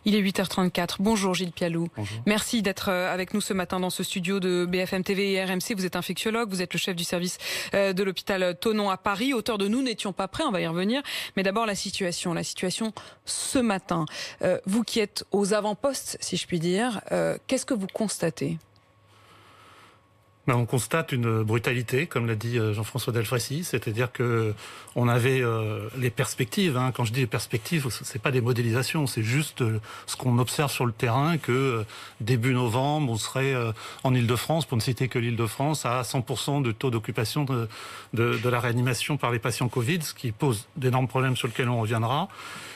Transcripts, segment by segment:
Il est 8h34. Bonjour Gilles Pialou. Bonjour. Merci d'être avec nous ce matin dans ce studio de BFM TV et RMC. Vous êtes infectiologue, vous êtes le chef du service de l'hôpital Thonon à Paris, auteur de Nous n'étions pas prêts, on va y revenir. Mais d'abord la situation ce matin. Vous qui êtes aux avant-postes, si je puis dire, qu'est-ce que vous constatez ? On constate une brutalité, comme l'a dit Jean-François Delfraissy, c'est-à-dire que on avait les perspectives. Quand je dis les perspectives, c'est pas des modélisations, c'est juste ce qu'on observe sur le terrain, que début novembre, on serait en Île-de-France, pour ne citer que l'Île-de-France, à 100% de taux d'occupation de la réanimation par les patients Covid, ce qui pose d'énormes problèmes sur lesquels on reviendra.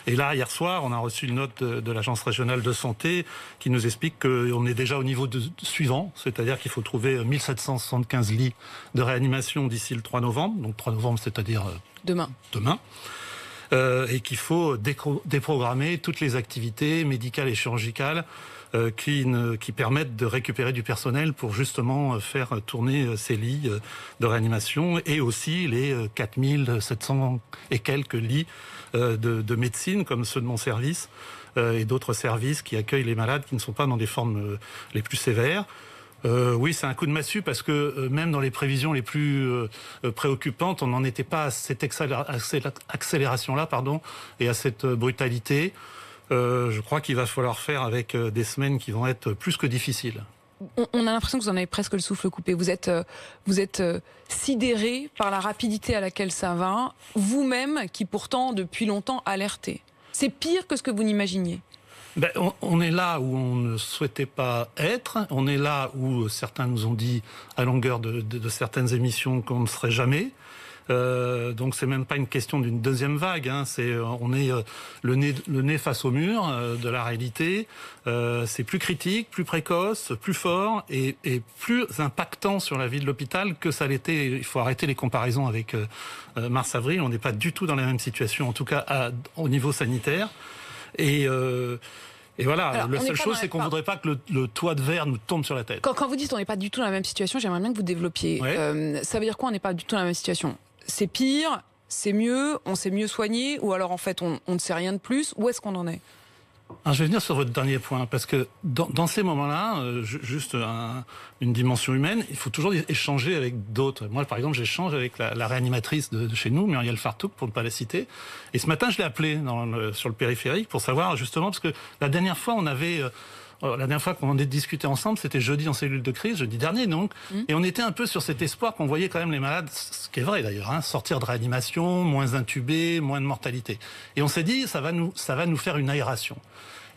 Et là, hier soir, on a reçu une note de l'Agence régionale de santé qui nous explique qu'on est déjà au niveau suivant, c'est-à-dire qu'il faut trouver 1775 lits de réanimation d'ici le 3 novembre, donc 3 novembre, c'est-à-dire demain. Et qu'il faut déprogrammer toutes les activités médicales et chirurgicales qui permettent de récupérer du personnel pour justement faire tourner ces lits de réanimation et aussi les 4700 et quelques lits de médecine comme ceux de mon service et d'autres services qui accueillent les malades qui ne sont pas dans des formes les plus sévères. Oui, c'est un coup de massue parce que même dans les prévisions les plus préoccupantes, on n'en était pas à cette accélération-là, et à cette brutalité. Je crois qu'il va falloir faire avec des semaines qui vont être plus que difficiles. On a l'impression que vous en avez presque le souffle coupé. Vous êtes sidéré par la rapidité à laquelle ça va, vous-même qui pourtant depuis longtemps alertez. C'est pire que ce que vous n'imaginiez. On est là où on ne souhaitait pas être. On est là où certains nous ont dit à longueur de certaines émissions qu'on ne serait jamais. Donc c'est même pas une question d'une deuxième vague. On est le nez face au mur de la réalité. C'est plus critique, plus précoce, plus fort et plus impactant sur la vie de l'hôpital que ça l'était. Il faut arrêter les comparaisons avec mars-avril. On n'est pas du tout dans la même situation, en tout cas au niveau sanitaire. Et voilà, alors, la seule chose, c'est qu'on ne voudrait pas que le toit de verre nous tombe sur la tête. Quand vous dites on n'est pas du tout dans la même situation, j'aimerais bien que vous développiez. Ouais. Ça veut dire quoi, on n'est pas du tout dans la même situation ? C'est pire, c'est mieux, on s'est mieux soigné, ou alors en fait on ne sait rien de plus. Où est-ce qu'on en est ? Alors, je vais venir sur votre dernier point, parce que dans ces moments-là, juste une dimension humaine, il faut toujours échanger avec d'autres. Moi, par exemple, j'échange avec la réanimatrice de chez nous, Muriel Fartouk, pour ne pas la citer. Et ce matin, je l'ai appelée sur le périphérique pour savoir, justement, parce que la dernière fois, la dernière fois qu'on en a discuté ensemble, c'était jeudi en cellule de crise, jeudi dernier donc, et on était un peu sur cet espoir qu'on voyait quand même les malades, ce qui est vrai d'ailleurs, sortir de réanimation, moins intubés, moins de mortalité. Et on s'est dit, ça va nous faire une aération.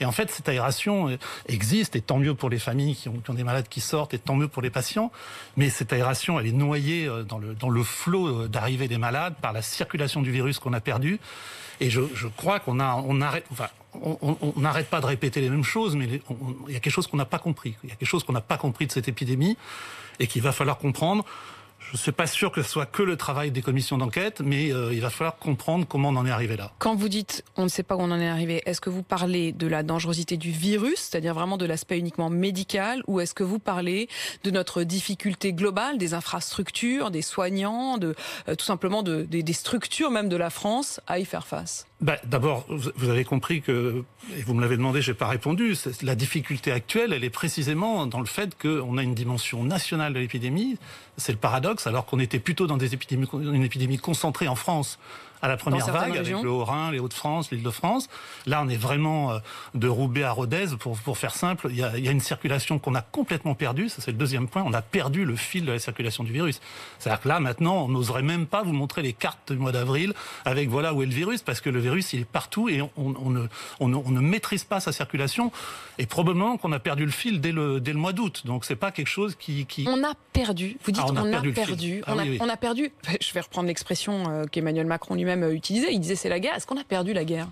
Et en fait, cette aération existe, et tant mieux pour les familles qui ont des malades qui sortent, et tant mieux pour les patients. Mais cette aération, elle est noyée dans le flot d'arrivée des malades par la circulation du virus qu'on a perdu. Et je crois qu'on n'arrête pas de répéter les mêmes choses, mais il y a quelque chose qu'on n'a pas compris. Il y a quelque chose qu'on n'a pas compris de cette épidémie et qu'il va falloir comprendre. Je ne suis pas sûr que ce soit que le travail des commissions d'enquête, mais il va falloir comprendre comment on en est arrivé là. Quand vous dites on ne sait pas où on en est arrivé, est-ce que vous parlez de la dangerosité du virus, c'est-à-dire vraiment de l'aspect uniquement médical, ou est-ce que vous parlez de notre difficulté globale, des infrastructures, des soignants, tout simplement des structures même de la France à y faire face ? D'abord, vous avez compris que, et vous me l'avez demandé, j'ai pas répondu, la difficulté actuelle, elle est précisément dans le fait qu'on a une dimension nationale de l'épidémie. C'est le paradoxe, alors qu'on était plutôt dans une épidémie concentrée en France à la première vague, avec le Haut-Rhin, les Hauts-de-France, l'Île-de-France. Là, on est vraiment de Roubaix à Rodez, pour faire simple. Il y a une circulation qu'on a complètement perdue, ça c'est le deuxième point, on a perdu le fil de la circulation du virus. C'est-à-dire que là, maintenant, on n'oserait même pas vous montrer les cartes du mois d'avril avec voilà où est le virus, parce que le virus, il est partout et on ne maîtrise pas sa circulation. Et probablement qu'on a perdu le fil dès le mois d'août. Donc c'est pas quelque chose qui... On a perdu, vous dites on a perdu. On a perdu, je vais reprendre l'expression qu'Emmanuel Macron lui-même utilisait, il disait c'est la guerre. Est-ce qu'on a perdu la guerre ?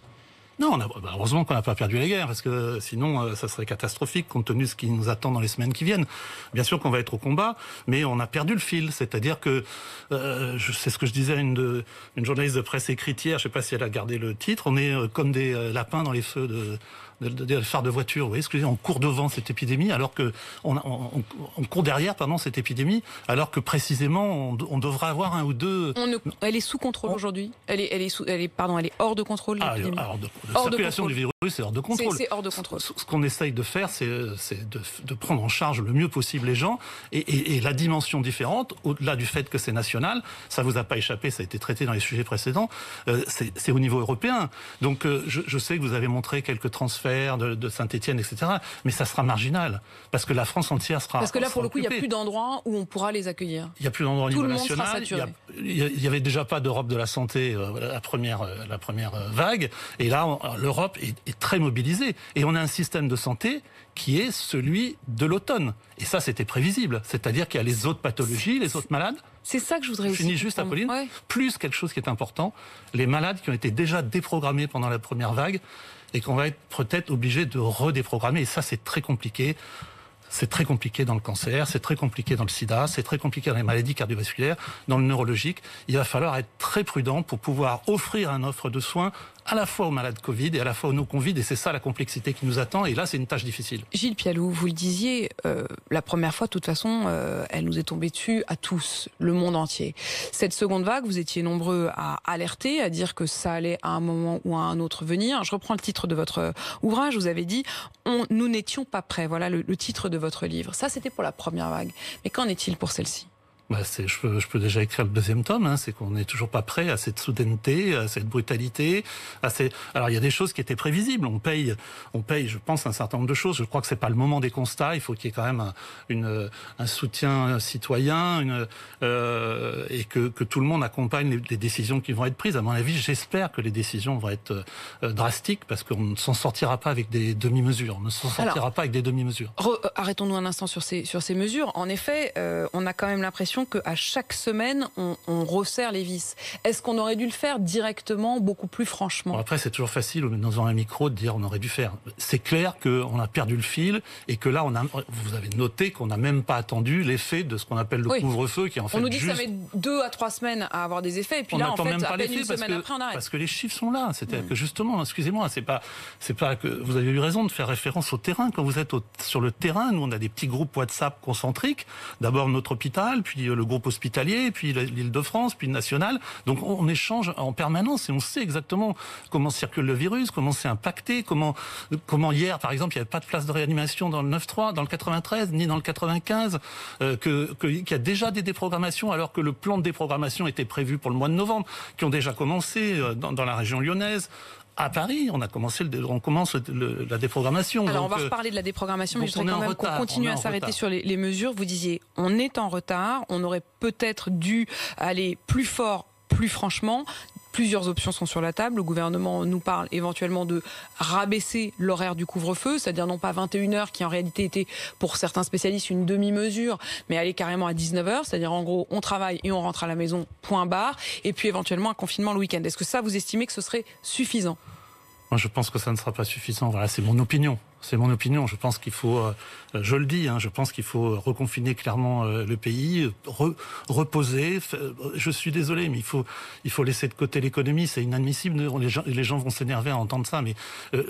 Non, heureusement qu'on n'a pas perdu la guerre, parce que sinon ça serait catastrophique compte tenu de ce qui nous attend dans les semaines qui viennent. Bien sûr qu'on va être au combat, mais on a perdu le fil. C'est-à-dire que, c'est ce que je disais à une journaliste de presse écrite hier, je ne sais pas si elle a gardé le titre, on est comme des lapins dans les feux des phares de voiture. Vous voyez ce que je veux dire ? On court devant cette épidémie, alors que on court derrière pendant cette épidémie, alors que précisément on devrait avoir un ou deux. Elle est sous contrôle aujourd'hui. Elle est hors de contrôle. La circulation du virus est hors de contrôle. C'est hors de contrôle. Ce qu'on essaye de faire, c'est de prendre en charge le mieux possible les gens, et la dimension différente, au-delà du fait que c'est national, ça vous a pas échappé, ça a été traité dans les sujets précédents, c'est au niveau européen. Donc je sais que vous avez montré quelques transferts de Saint-Étienne, etc., mais ça sera marginal, parce que la France entière sera. Parce que là, pour le coup, il occupée. n'y a plus d'endroits où on pourra les accueillir. Il n'y a plus d'endroits au niveau national. Il n'y avait déjà pas d'Europe de la santé la première vague, et là l'Europe est très mobilisée, et on a un système de santé qui est celui de l'automne. Et ça, c'était prévisible. C'est-à-dire qu'il y a les autres pathologies, les autres malades. C'est ça que je voudrais aussi. Je finis juste, Apolline. Ouais. Plus quelque chose qui est important, les malades qui ont été déjà déprogrammés pendant la première vague et qu'on va être peut-être obligé de redéprogrammer. Et ça, c'est très compliqué. C'est très compliqué dans le cancer, c'est très compliqué dans le sida, c'est très compliqué dans les maladies cardiovasculaires, dans le neurologique. Il va falloir être très prudent pour pouvoir offrir une offre de soins à la fois aux malades Covid et à la fois aux non-Covid, et c'est ça la complexité qui nous attend, et là c'est une tâche difficile. Gilles Pialou, vous le disiez, la première fois, de toute façon, elle nous est tombée dessus à tous, le monde entier. Cette seconde vague, vous étiez nombreux à alerter, à dire que ça allait à un moment ou à un autre venir. Je reprends le titre de votre ouvrage, vous avez dit « Nous n'étions pas prêts », voilà le titre de votre livre. Ça, c'était pour la première vague. Mais qu'en est-il pour celle-ci ? Je peux déjà écrire le deuxième tome, c'est qu'on n'est toujours pas prêt à cette soudaineté, à cette brutalité. Alors il y a des choses qui étaient prévisibles. On paye, je pense, un certain nombre de choses. Je crois que c'est pas le moment des constats. Il faut qu'il y ait quand même un soutien citoyen, et que tout le monde accompagne les décisions qui vont être prises. À mon avis, j'espère que les décisions vont être drastiques, parce qu'on ne s'en sortira pas avec des demi-mesures. On ne s'en sortira pas avec des demi-mesures. Arrêtons-nous un instant sur ces mesures. En effet, on a quand même l'impression qu'à chaque semaine, on resserre les vis. Est-ce qu'on aurait dû le faire directement, beaucoup plus franchement ? Après, c'est toujours facile, dans un micro, de dire on aurait dû faire. C'est clair qu'on a perdu le fil, et que là, vous avez noté qu'on n'a même pas attendu l'effet de ce qu'on appelle le couvre-feu, qui est en fait. On nous dit que ça met 2 à 3 semaines à avoir des effets, et puis là, en fait, même pas à peine une semaine après, on arrête. Parce que les chiffres sont là. C'est-à-dire que justement, excusez-moi, c'est pas que vous avez eu raison de faire référence au terrain. Quand vous êtes sur le terrain, nous, on a des petits groupes WhatsApp concentriques. D'abord notre hôpital, puis le groupe hospitalier, puis l'Île-de-France, puis le national. Donc on échange en permanence, et on sait exactement comment circule le virus, comment c'est impacté, comment hier, par exemple, il n'y avait pas de place de réanimation dans le 9-3, dans le 93, ni dans le 95, qu'il y a déjà des déprogrammations, alors que le plan de déprogrammation était prévu pour le mois de novembre, qui ont déjà commencé dans la région lyonnaise. À Paris, on commence la déprogrammation. Alors, on va reparler de la déprogrammation, mais je voudrais quand même qu'on continue à s'arrêter sur les mesures. Vous disiez, on est en retard, on aurait peut-être dû aller plus fort, plus franchement. Plusieurs options sont sur la table. Le gouvernement nous parle éventuellement de rabaisser l'horaire du couvre-feu, c'est-à-dire non pas 21h, qui en réalité était pour certains spécialistes une demi-mesure, mais aller carrément à 19h, c'est-à-dire en gros on travaille et on rentre à la maison, point barre, et puis éventuellement un confinement le week-end. Est-ce que ça, vous estimez que ce serait suffisant ? Moi, je pense que ça ne sera pas suffisant. Voilà, c'est mon opinion. C'est mon opinion. Je pense qu'il faut, je le dis, je pense qu'il faut reconfiner clairement le pays, reposer. Je suis désolé, mais il faut laisser de côté l'économie. C'est inadmissible. Les gens vont s'énerver à entendre ça, mais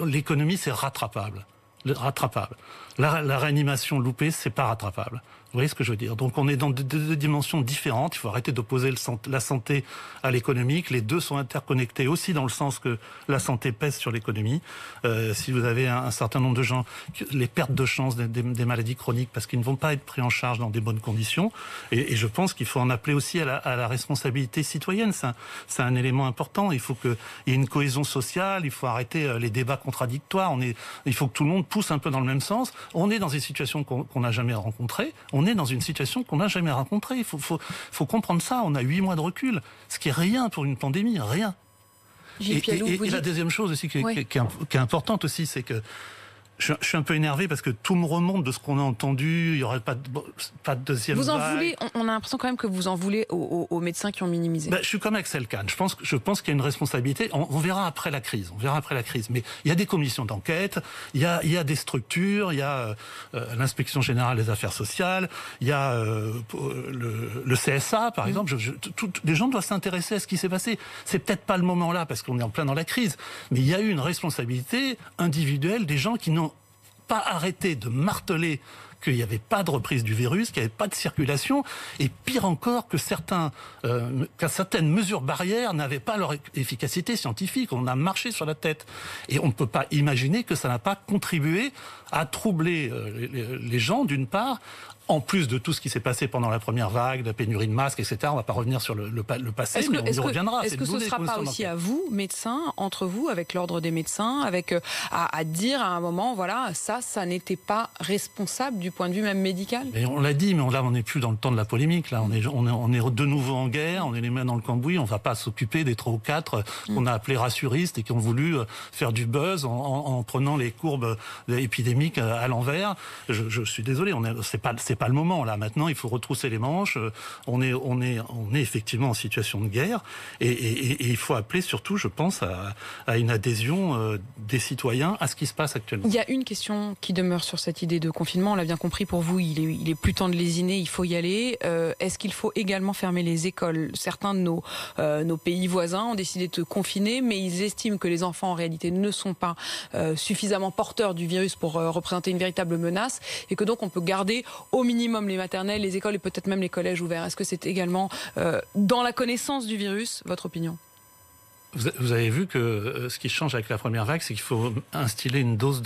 l'économie, c'est rattrapable. La réanimation loupée, c'est pas rattrapable. Vous voyez ce que je veux dire ? Donc on est dans deux dimensions différentes. Il faut arrêter d'opposer la santé à l'économique. Les deux sont interconnectés aussi, dans le sens que la santé pèse sur l'économie. Si vous avez un certain nombre de gens, les pertes de chance des maladies chroniques, parce qu'ils ne vont pas être pris en charge dans des bonnes conditions. Et je pense qu'il faut en appeler aussi à la responsabilité citoyenne. C'est un élément important. Il faut qu'il y ait une cohésion sociale. Il faut arrêter les débats contradictoires. Il faut que tout le monde pousse un peu dans le même sens. On est dans une situation qu'on n'a jamais rencontrée. On est dans une situation qu'on n'a jamais rencontrée. Il faut comprendre ça. On a 8 mois de recul, ce qui est rien pour une pandémie, rien. Et la deuxième chose aussi qui est importante aussi, c'est que Je suis un peu énervé parce que tout me remonte de ce qu'on a entendu. Il n'y aurait pas de deuxième vague. Vous en voulez, on a l'impression quand même que vous en voulez aux médecins qui ont minimisé. Je suis comme Axel Kahn. Je pense qu'il y a une responsabilité. On verra après la crise. Mais il y a des commissions d'enquête, il y a des structures, il y a l'inspection générale des affaires sociales, il y a le CSA, par exemple. Les gens doivent s'intéresser à ce qui s'est passé. C'est peut-être pas le moment là parce qu'on est en plein dans la crise, mais il y a eu une responsabilité individuelle des gens qui n'ont pas arrêté de marteler qu'il n'y avait pas de reprise du virus, qu'il n'y avait pas de circulation, et pire encore que certaines mesures barrières n'avaient pas leur efficacité scientifique. On a marché sur la tête. Et on ne peut pas imaginer que ça n'a pas contribué à troubler les gens, d'une part, en plus de tout ce qui s'est passé pendant la première vague, la pénurie de masques, etc. On ne va pas revenir sur le passé, mais on y reviendra. Est-ce que ce ne sera pas aussi à vous, médecins, entre vous, avec l'ordre des médecins, à dire à un moment, voilà, ça n'était pas responsable du point de vue même médical? Mais on l'a dit, mais là, on n'est plus dans le temps de la polémique. Là, on est de nouveau en guerre, on est les mains dans le cambouis, on ne va pas s'occuper des 3 ou 4 qu'on a appelés rassuristes et qui ont voulu faire du buzz en prenant les courbes épidémiques à l'envers. Je suis désolé, c'est pas le moment là. Maintenant, il faut retrousser les manches. On est effectivement en situation de guerre et il faut appeler surtout, je pense, à une adhésion des citoyens à ce qui se passe actuellement. Il y a une question qui demeure sur cette idée de confinement. On l'a bien compris, pour vous, il est plus temps de lésiner, il faut y aller. Est-ce qu'il faut également fermer les écoles? Certains de nos pays voisins ont décidé de confiner, mais ils estiment que les enfants en réalité ne sont pas suffisamment porteurs du virus pour représenter une véritable menace et que donc on peut garder au minimum les maternelles, les écoles et peut-être même les collèges ouverts. Est-ce que c'est également dans la connaissance du virus, votre opinion? Vous avez vu que ce qui change avec la première vague, c'est qu'il faut instiller une dose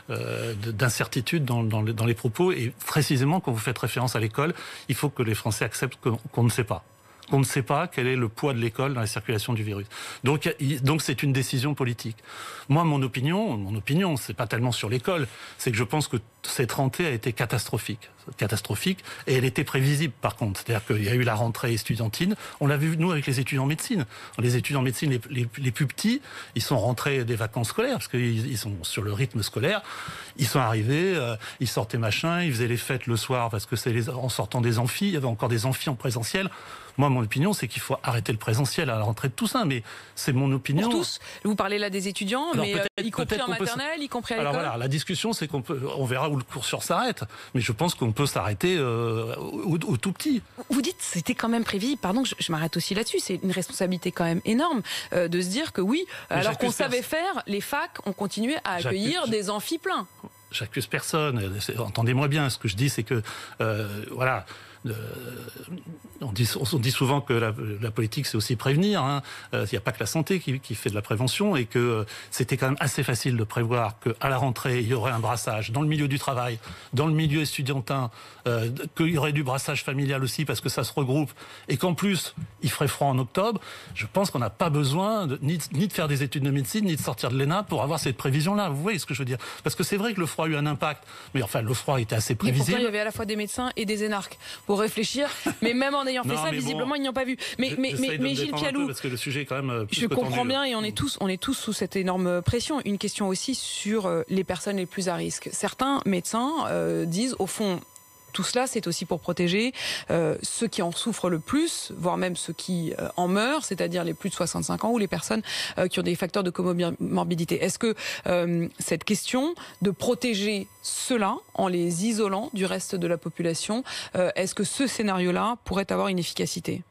d'incertitude dans les propos. Et précisément, quand vous faites référence à l'école, il faut que les Français acceptent qu'on ne sait pas. On ne sait pas quel est le poids de l'école dans la circulation du virus. Donc c'est une décision politique. Moi, mon opinion, c'est pas tellement sur l'école, c'est que je pense que cette rentrée a été catastrophique, et elle était prévisible par contre. C'est-à-dire qu'il y a eu la rentrée estudiantine, on l'a vu nous avec les étudiants en médecine. Les étudiants en médecine les plus petits, ils sont rentrés des vacances scolaires parce qu'ils sont sur le rythme scolaire. Ils sont arrivés, ils sortaient machin, ils faisaient les fêtes le soir parce que en sortant des amphis, il y avait encore des amphis en présentiel. Moi, mon opinion, c'est qu'il faut arrêter le présentiel à la rentrée de Toussaint, mais c'est mon opinion. Pour tous. Vous parlez là des étudiants, alors, mais y compris en maternelle, y compris à l'école. Alors voilà, la discussion, c'est on verra où le cours s'arrête, mais je pense qu'on peut s'arrêter au tout petit. Vous dites, c'était quand même prévisible. Pardon, je m'arrête aussi là-dessus. C'est une responsabilité quand même énorme de se dire que oui, alors qu'on savait faire, les facs ont continué à accueillir des amphis pleins. J'accuse personne. Entendez-moi bien. Ce que je dis, c'est que voilà. On dit souvent que la politique, c'est aussi prévenir. Hein. Il n'y a pas que la santé qui fait de la prévention et que c'était quand même assez facile de prévoir qu'à la rentrée, il y aurait un brassage dans le milieu du travail, dans le milieu estudiantin, qu'il y aurait du brassage familial aussi parce que ça se regroupe et qu'en plus, il ferait froid en octobre. Je pense qu'on n'a pas besoin ni de faire des études de médecine, ni de sortir de l'ENA pour avoir cette prévision-là. Vous voyez ce que je veux dire? Parce que c'est vrai que le froid a eu un impact, mais enfin, le froid était assez prévisible. Mais pourtant, il y avait à la fois des médecins et des énarques pour réfléchir, mais même en ayant fait ça, visiblement, ils n'y ont pas vu. Mais Gilles Pialou, parce que le sujet est quand même plus je comprends bien et on est tous sous cette énorme pression. Une question aussi sur les personnes les plus à risque. Certains médecins disent, au fond, tout cela, c'est aussi pour protéger ceux qui en souffrent le plus, voire même ceux qui en meurent, c'est-à-dire les plus de 65 ans ou les personnes qui ont des facteurs de comorbidité. Est-ce que cette question de protéger ceux-là en les isolant du reste de la population, est-ce que ce scénario-là pourrait avoir une efficacité ?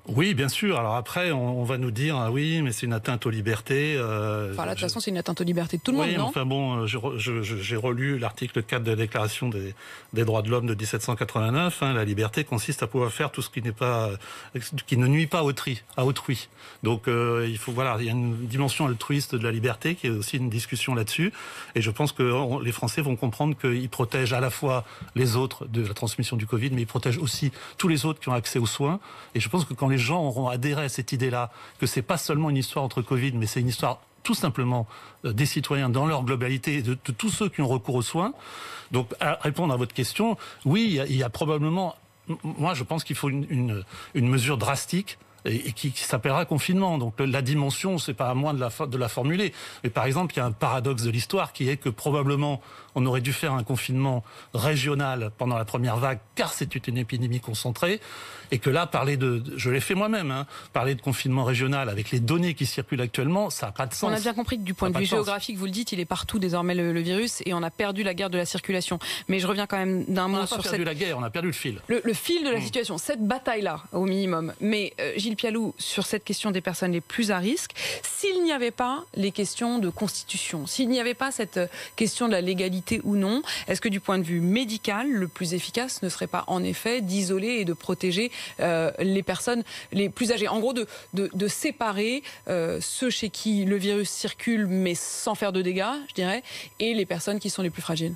Oui, bien sûr. Alors après, on va nous dire, ah oui, mais c'est une atteinte aux libertés. Enfin, là, de toute façon, c'est une atteinte aux libertés de tout le monde, non ? Enfin bon, j'ai relu l'article 4 de la Déclaration des droits de l'homme de 1789. Hein, la liberté consiste à pouvoir faire tout ce qui ne nuit pas à autrui. Donc, il y a une dimension altruiste de la liberté qui est aussi une discussion là-dessus. Et je pense que les Français vont comprendre qu'ils protègent à la fois les autres de la transmission du Covid, mais ils protègent aussi tous les autres qui ont accès aux soins. Et je pense que quand les gens auront adhéré à cette idée-là, que c'est pas seulement une histoire entre Covid, mais c'est une histoire tout simplement des citoyens dans leur globalité, de tous ceux qui ont recours aux soins. Donc, à répondre à votre question, oui, il y a probablement... Moi, je pense qu'il faut une mesure drastique et qui s'appellera confinement. Donc la dimension, c'est pas à moi de la formuler. Mais par exemple, il y a un paradoxe de l'histoire qui est que probablement on aurait dû faire un confinement régional pendant la première vague, car c'était une épidémie concentrée, et que là, je l'ai fait moi-même, parler de confinement régional avec les données qui circulent actuellement, ça n'a pas de sens. On a bien compris que du point de vue géographique, vous le dites, il est partout désormais le virus, et on a perdu la guerre de la circulation. Mais je reviens quand même d'un mot sur cette... On n'a pas perdu la guerre, on a perdu le fil. Le fil de la situation, cette bataille-là, au minimum. Mais Gilles Pialou, sur cette question des personnes les plus à risque, s'il n'y avait pas les questions de constitution, s'il n'y avait pas cette question de la légalité ou non, est-ce que du point de vue médical, le plus efficace ne serait pas en effet d'isoler et de protéger les personnes les plus âgées, en gros de séparer ceux chez qui le virus circule mais sans faire de dégâts, je dirais, et les personnes qui sont les plus fragiles?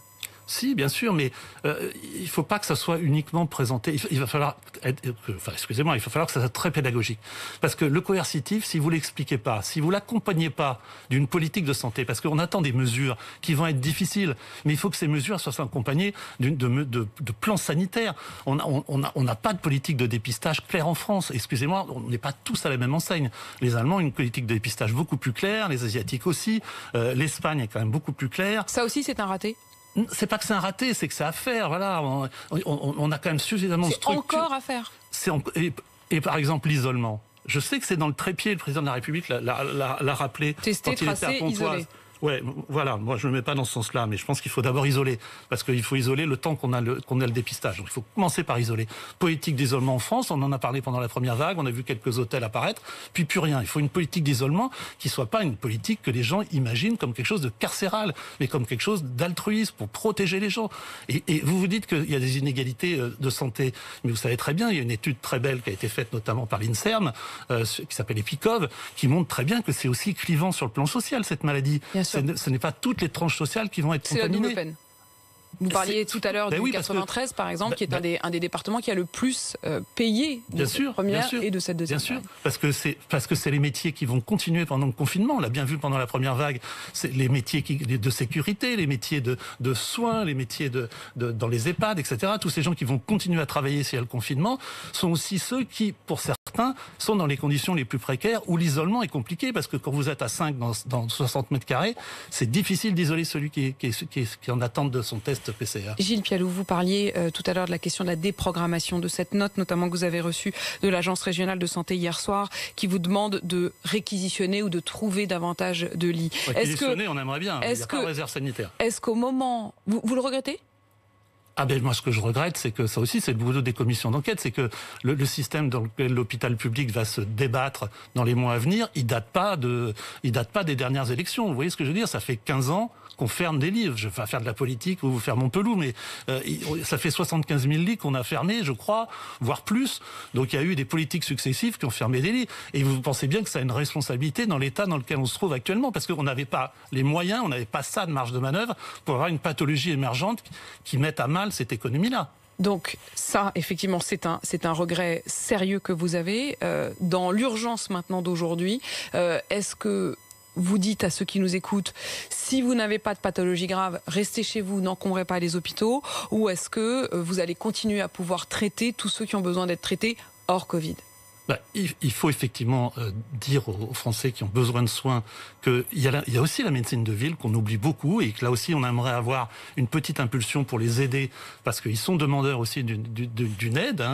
Si, bien sûr, mais il ne faut pas que ça soit uniquement présenté. Il va falloir il va falloir que ça soit très pédagogique. Parce que le coercitif, si vous ne l'expliquez pas, si vous ne l'accompagnez pas d'une politique de santé, parce qu'on attend des mesures qui vont être difficiles, mais il faut que ces mesures soient accompagnées de plans sanitaires. On n'a pas de politique de dépistage claire en France. Excusez-moi, on n'est pas tous à la même enseigne. Les Allemands ont une politique de dépistage beaucoup plus claire, les Asiatiques aussi. L'Espagne est quand même beaucoup plus claire. Ça aussi, c'est un raté? C'est pas que c'est un raté, c'est que c'est à faire. Voilà, on a quand même suffisamment de structures. C'est encore à faire. Et par exemple l'isolement. Je sais que c'est dans le trépied, le président de la République l'a rappelé. Tester, tracer, isoler. Ouais, voilà. Moi, je ne me mets pas dans ce sens-là, mais je pense qu'il faut d'abord isoler, parce qu'il faut isoler le temps qu'on a le dépistage. Donc, il faut commencer par isoler. Politique d'isolement en France, on en a parlé pendant la première vague, on a vu quelques hôtels apparaître, puis plus rien. Il faut une politique d'isolement qui soit pas une politique que les gens imaginent comme quelque chose de carcéral, mais comme quelque chose d'altruiste pour protéger les gens. Et vous vous dites qu'il y a des inégalités de santé, mais vous savez très bien, il y a une étude très belle qui a été faite notamment par l'INSERM, qui s'appelle EPICOV, qui montre très bien que c'est aussi clivant sur le plan social cette maladie. Ce n'est pas toutes les tranches sociales qui vont être contaminées. C'est la double peine. Vous parliez tout à l'heure du 93, par exemple, qui est un des départements qui a le plus payé de cette première et de cette deuxième vague. Bien sûr, parce que c'est les métiers qui vont continuer pendant le confinement. On l'a bien vu pendant la première vague. C'est les métiers de sécurité, les métiers de soins, les métiers dans les EHPAD, etc. Tous ces gens qui vont continuer à travailler s'il y a le confinement sont aussi ceux qui, pour certains, sont dans les conditions les plus précaires où l'isolement est compliqué, parce que quand vous êtes à 5 dans 60 mètres carrés, c'est difficile d'isoler celui qui est en attente de son test PCR. Gilles Pialou, vous parliez tout à l'heure de la question de la déprogrammation, de cette note notamment que vous avez reçue de l'Agence régionale de santé hier soir, qui vous demande de réquisitionner ou de trouver davantage de lits. Réquisitionner, on aimerait bien, il n'y a pas de réserve sanitaire. Est-ce qu'au moment... Vous le regrettez ? Moi, ce que je regrette, c'est que ça aussi, c'est le boulot des commissions d'enquête, c'est que le système dans lequel l'hôpital public va se débattre dans les mois à venir, il date pas des dernières élections. Vous voyez ce que je veux dire ? Ça fait 15 ans qu'on ferme des lits. Je vais pas faire de la politique ou vous faire Montpeloux, mais ça fait 75 000 lits qu'on a fermés, je crois, voire plus. Donc il y a eu des politiques successives qui ont fermé des lits. Et vous pensez bien que ça a une responsabilité dans l'état dans lequel on se trouve actuellement, parce qu'on n'avait pas les moyens, on n'avait pas ça de marge de manœuvre pour avoir une pathologie émergente qui mette à mal cette économie-là. Donc ça, effectivement, c'est un regret sérieux que vous avez. Dans l'urgence maintenant d'aujourd'hui, est-ce que vous dites à ceux qui nous écoutent, si vous n'avez pas de pathologie grave, restez chez vous, n'encombrez pas les hôpitaux, ou est-ce que vous allez continuer à pouvoir traiter tous ceux qui ont besoin d'être traités hors Covid ? Il faut effectivement dire aux Français qui ont besoin de soins qu'il y a aussi la médecine de ville qu'on oublie beaucoup, et que là aussi on aimerait avoir une petite impulsion pour les aider, parce qu'ils sont demandeurs aussi d'une aide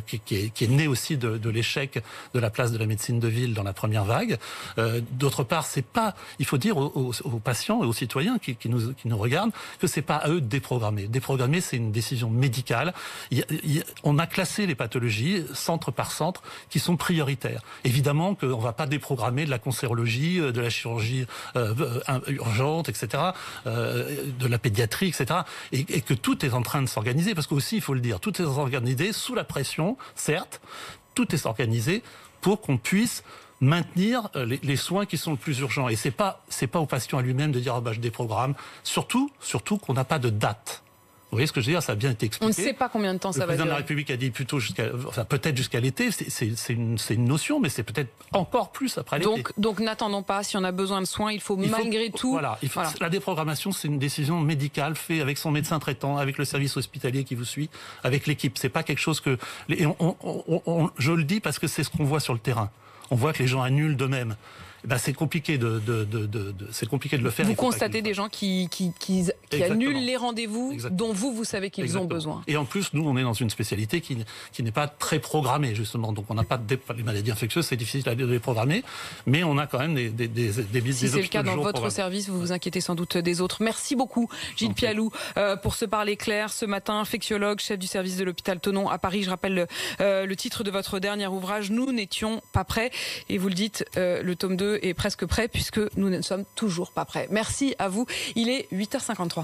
qui est née aussi de l'échec de la place de la médecine de ville dans la première vague. D'autre part, il faut dire aux patients et aux citoyens qui nous regardent que c'est pas à eux de déprogrammer. Déprogrammer, c'est une décision médicale. On a classé les pathologies centre par centre qui sont prioritaires. Évidemment qu'on ne va pas déprogrammer de la cancérologie, de la chirurgie urgente, etc., de la pédiatrie, etc., et que tout est en train de s'organiser, parce qu'aussi, il faut le dire, tout est organisé sous la pression, certes, tout est organisé pour qu'on puisse maintenir les soins qui sont le plus urgents. Et c'est pas au patient à lui-même de dire je déprogramme, surtout qu'on n'a pas de date. Vous voyez ce que je veux dire? Ça a bien été expliqué. On ne sait pas combien de temps ça va durer. Le président de la République a dit plutôt peut-être jusqu'à l'été. C'est une notion, mais c'est peut-être encore plus après l'été. Donc n'attendons pas. Si on a besoin de soins, il faut malgré tout. Voilà. La déprogrammation, c'est une décision médicale faite avec son médecin traitant, avec le service hospitalier qui vous suit, avec l'équipe. C'est pas quelque chose que. Je le dis parce que c'est ce qu'on voit sur le terrain. On voit que les gens annulent d'eux-mêmes. C'est compliqué de le faire. Vous constatez des gens qui annulent les rendez-vous dont vous savez qu'ils ont besoin. Et en plus, nous, on est dans une spécialité qui n'est pas très programmée, justement. Donc, on n'a pas les maladies infectieuses, c'est difficile à les programmer, mais on a quand même des Si c'est le cas dans votre service, vous vous inquiétez sans doute des autres. Merci beaucoup, Gilles Pialou, pour se parler clair ce matin, infectiologue, chef du service de l'hôpital Thonon à Paris. Je rappelle le titre de votre dernier ouvrage, Nous n'étions pas prêts. Et vous le dites, le tome 2 est presque prêt puisque nous ne sommes toujours pas prêts. Merci à vous. Il est 8h53.